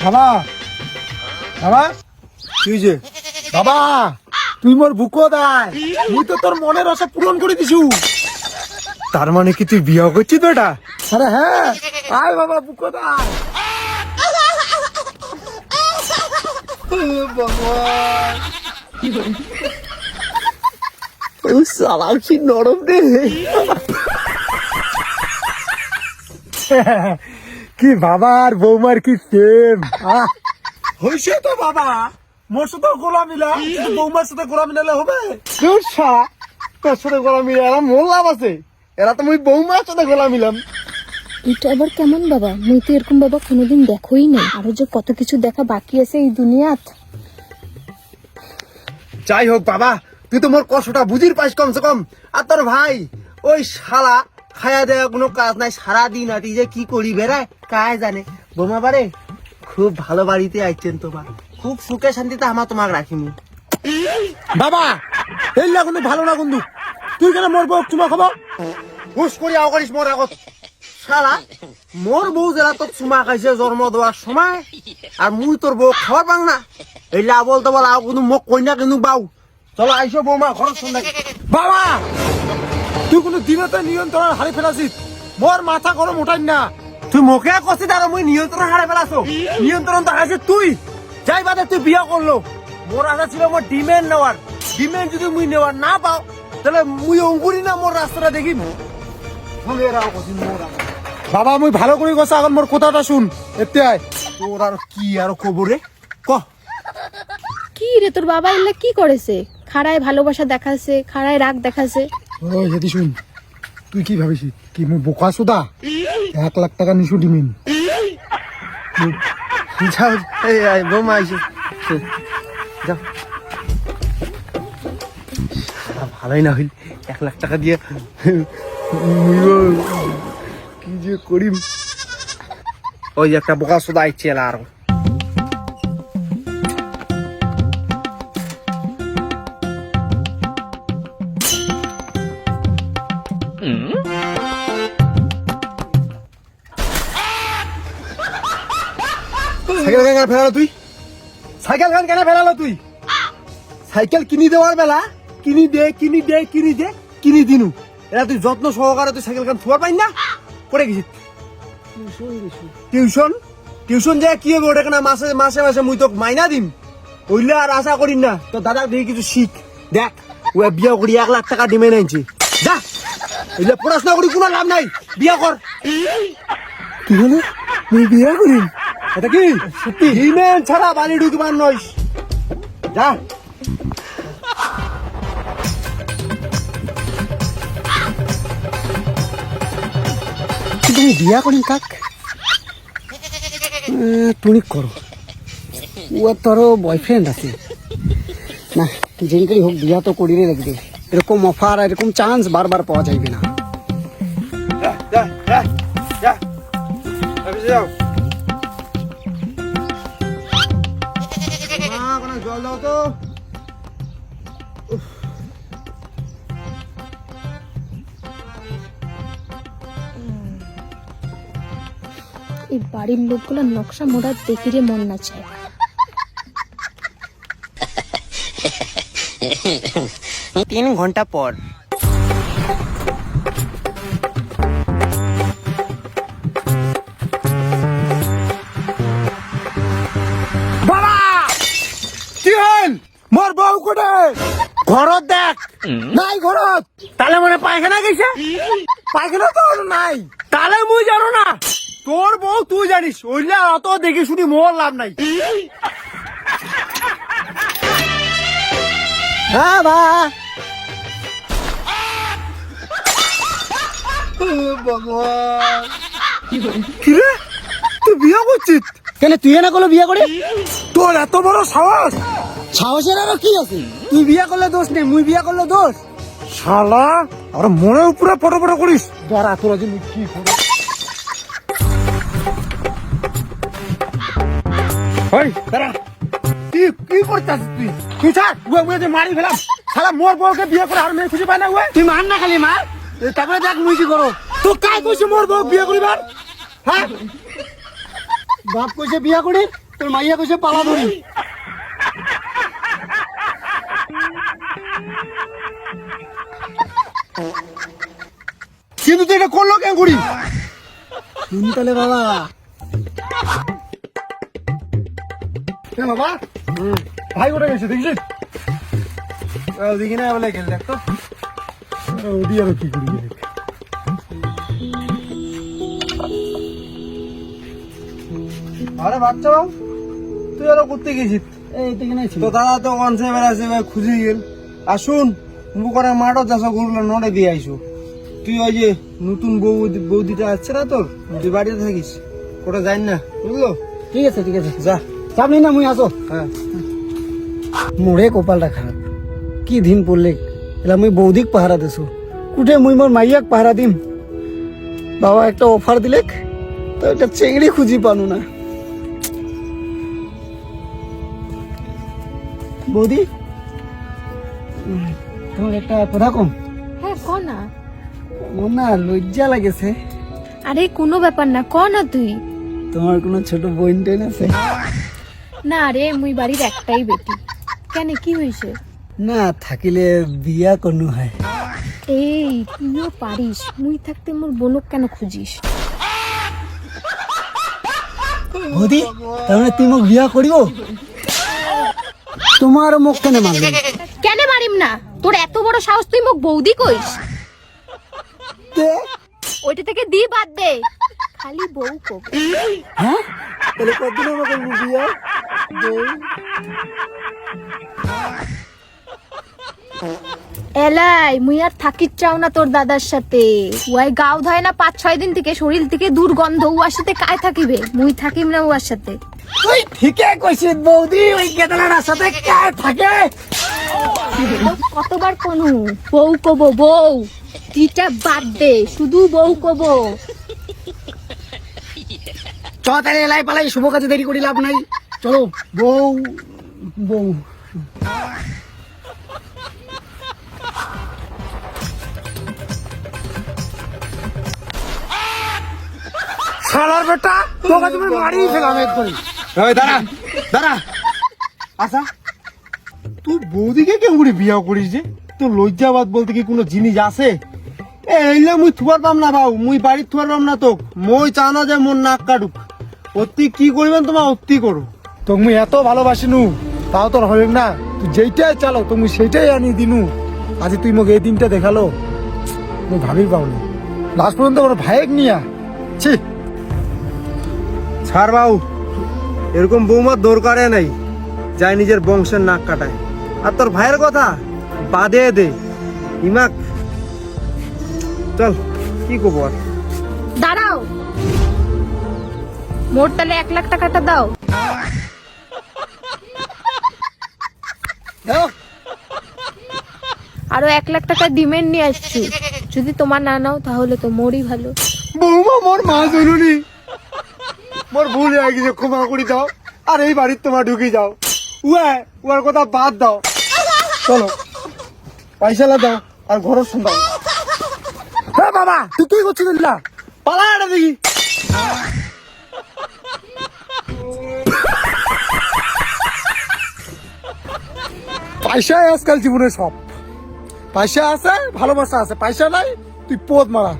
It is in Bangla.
বাবা বাবা তুই যে বাবা তুই মোর বুকো দায় মুই তো তোর মনের আশা পূরণ করে দিছু। তার মানে কি তুই বিয়ে করছিস তো এটা? আরে হ্যাঁ আয় বাবা বুকো দায়। সালাম কি নরম রে। কি বাবা আর বৌমার কি প্রেম হইছে তো বাবা। মোর সাথে গোলা মিলা কিন্তু বৌমার সাথে গোলা মিলালে হবে? তোর সাথে গোলা মিলে এরা মোর লাভ আছে, এরা তো মুই বৌমার সাথে গোলা মিলাম। এটা আবার কেমন বাবা? মুই তো এরকম বাবা কোনোদিন দেখোই নাই। আরো যে কত কিছু দেখা বাকি আছে এই দুনিয়াত। যাই হোক বাবা, তুই তো মোর কষ্টটা বুঝির পাইস কমসে কম। আর তোর ভাই ওই শালা খায়া দেয়া কোনো কাজ নাই, সারাদিন আতি যে কি করি বেড়ায় কায় জানে। বোমা বাড়ে খুব ভালো বাড়িতে আইছেন তোমার, খুব সুখে শান্তিতে আমার তোমাকে রাখিমু। বাবা এই লাগুন ভালো না বন্ধু। তুই কেন মোর বউ চুমা খাবো? হুস করি আও করিস মোর আগত। শালা মোর বউ জেলা তোর চুমা খাইছে জন্ম দেওয়ার সময়, আর মুই তোর বউ খাবার পাং না। এই লাবল তো বল আও কিন্তু মোক কইনা কিন্তু বাউ। চলো আইসো বৌমা ঘর সন্ধ্যা। বাবা তুই কোনো দিনতে নিয়ন্ত্রণ হারিয়ে ফেলাছিস। মোর মাথা গরম ওঠাই না। তুই মোকে কছিস আর মুই নিয়ন্ত্রণ হারে ফেলাছো? নিয়ন্ত্রণ তো হারাইছে তুই। যাই বাদে তুই বিয়া করলো। মোর আশা ছিল মোর ডিমেন্ড নেওয়ার। ডিমেন্ড যদি মুই নেওয়ার না পাও তাহলে মুই অঙ্গুরি না মোর রাস্তাটা দেখিম। বাবা মুই ভালো করে গেছে এখন মোর কথাটা শুন। এতে আয় তোর আর কি আর কবরে ক। কি রে তোর বাবা এলে কি করেছে? খাড়ায় ভালোবাসা দেখাছে, খাড়ায় রাগ দেখাছে। ওই যদি শুন, তুই কি ভাবিস কি মু বোকা সুদা? 1 লাখ টাকা নিছু ডিমিন। যাও এই বৌমা আইসে যাও। ভালোই না হইল 1 লাখ টাকা দিয়ে কি যে করিম। ওই একটা বোকা সুদা আইছে আর সাইকেল কেন ফেলালো তুই? সাইকেল কেন ফেলালো তুই? সাইকেল কিনি দেওয়ার বেলা কিনি কিনি দিনু। এরা তুই যত্ন সহকারে তুই সাইকেল খান থুয়ার পাই না পড়ে গেছিস। টিউশন যে কি হবে ওটা কেনা মাসে মাসে মুই তোকে মাইনা দিম। ওইলে আর আশা করি না। তোর দাদা দেখি কিছু শিখ দেখ। ও বিয়া করি 1 লাখ টাকা ডিমে নাইছি। যা ওইলে পড়াশোনা করি কোনো লাভ নাই, বিয়া কর। কি হলো? তুই বিয়ে করিম? এটা কি সত্যি ডিমেন ছাড়া বাড়ি ঢুকবার নইস। যা তুমি বিয়া করিম কাক? তুমি করো। ও তোর বয়ফ্রেন্ড আছে না, যেখানে হোক বিয়া তো করিলে লাগবে। এরকম অফার এরকম চান্স বারবার পাওয়া যাইবে না। জল দাও তো। এই বাড়ির লোকগুলো নকশা মোড়া দেখিরে মন না চায়। 3 ঘন্টা পর বাবা কি হল? মোর বউ কোটে? ঘরত দেখ। নাই ঘরত। তাহলে মনে পায়খানা গেছে। পায়খানা তো আর নাই। তাহলে মুই জানো না। তোর বউ তুই জানিস। ওইলে অত দেখে শুনি মোর লাভ নাই। হ্যাঁ বা কিরে তুই বিয়ে করছিস? কেন তুই না করলো বিয়া করে? তোর এত বড় সাহস? সাহসের আরো কি আছে? তুই বিয়া করলে দোষ নেই, মুই বিয়া করলে দোষ। শালা আর মনের উপরে পটো করিস। দাঁড়া তোরা যে কি করে ওই দাঁড়া। কি করছিস তুই? তুই ছাড় ওই যে মারি ফেলাম। শালা মোর বউকে বিয়ে করে আর মেয়ে খুঁজে পায় না। ওই তুই মার না খালি মার, তারপরে দেখ মুই কি করো। তুই কাই কইছিস মোর বউ বিয়ে করিবার? হ্যাঁ বাপ কইছে বিয়া করি, তোর মাইয়া কইছে পালা ধরি। কিন্তু তুই এটা করলো কেন করি? শুন তাহলে বাবা। বাবা ভাই কোথায় গেছে দেখছিস? ওদিকে না বলে গেল দেখ তো। ওদি আরো কি করি দেখ। আরে বাচ্চা বাবু, তুই আরো করতে গেছিস? এই দিকে নাই ছিল। তো দাদা তো অনসে বেড়াছে, খুঁজে গেল। আসুন মুখ করে মাঠও চাষ গরুগুলো নড়ে দিয়ে আইসো। তুই ওই যে নতুন বৌদিটা আসছে না তোর, তুই বাড়িতে থাকিস, কোটা যাই না, বুঝলো? ঠিক আছে ঠিক আছে, যা। চাপ নি না, মুই আসো। হ্যাঁ মোরে কপালটা খারাপ, কি দিন পড়লে এলা মুই বৌদিক পাহারা দিছো, কুটে মুই মোর মাইয়াক পাহারা দিম। বাবা একটা অফার দিলেক তো একটা চেংড়ি খুঁজি পানু না। বৌদি তোমার একটা কথা কম, হ্যাঁ ক না। আমার না লজ্জা লাগেছে। আরে কোনো ব্যাপার না, ক না তুই। তোমার কোনো ছোট বোন টোন আছে? না রে, মুই বাড়ির একটাই বেটি। কেন, কি হয়েছে? না থাকিলে বিয়া কোনো হয়। এই তুইও পারিস, মুই থাকতে মোর বোনক কেন খুঁজিস? বৌদি তাহলে তুই মোক বিয়া করিব? তোমার মুখ কেন মানবে? কেন মারিম না? তোর এত বড় সাহস, তুই মোক বৌদি কইস? ওইটা থেকে দি বাদ দে, খালি বউ কোক। হ্যাঁ তাহলে কতদিন আমাকে বিয়া? এলাই মুই আর থাকির চাও না তোর দাদার সাথে। ওই গাও ধয় না 5-6 দিন থেকে, শরীর থেকে দুর্গন্ধ। উয়ার সাথে কায় থাকিবে? মুই থাকিম না উয়ার সাথে। তুই ঠিকই কইছিস বৌদি, ওই কেদালার সাথে কার থাকে? কতবার কোন বউ কব বউ, তিটা বাদ দে, শুধু বউ কব। চ তাহলে এলাই পালাই, শুভ কাজে দেরি করি লাভ নাই। চলো বউ বউ। শালার বেটা, তোকে তুমি মারি ফেলাম একদম। ওই দাঁড়া দাঁড়া। আচ্ছা তুই বৌদিকে কেউ করে বিয়া করিস যে? তোর লজ্জাবাদ বলতে কি কোনো জিনিস আছে? এইলে মুই থুয়ার পাম না বাবু, মুই বাড়ির থুয়ার পাম না তোক। মই চাও না যে মোর নাক কাটুক। অতি কি করবেন তোমার অতি করো। তোকে মুই এত ভালোবাসি নু, তাও তোর হবে না। তুই যেইটাই চালো তুমি সেইটাই আনি দিনু। আজ তুই মোক এই দিনটা দেখালো, মুই ভাবি পাওনি। লাস্ট পর্যন্ত আমার ভাইক নিয়া ছি। ছাড় বাবু, এরকম বৌমার দরকারে নাই যাই নিজের বংশের নাক কাটায়। আর তোর ভাইয়ের কথা বাদে দে, ইমাক চল কি করবো আর। দাঁড়াও, মোট তাহলে 1 লাখ টাকাটা দাও। আরো 1 লাখ টাকা ডিমেন্ড নিয়ে আসছি, যদি তোমার না নাও তাহলে তো মোরই ভালো। বৌমা মোর মা জরুরি, মোর ভুল হয়ে গেছে, ক্ষমা করে দাও। আর এই বাড়ির তোমার ঢুকে যাও। উয়ার কথা বাদ দাও, চলো পয়সালা দাও আর ঘর শুনদাও। হ্যাঁ বাবা, তুই কি করছিস? দিল্লা পালা এটা দেখি। পয়সা আজকাল জীবনে সব। পয়সা আছে, ভালোবাসা আছে, পয়সা নাই তুই পোদ মারা।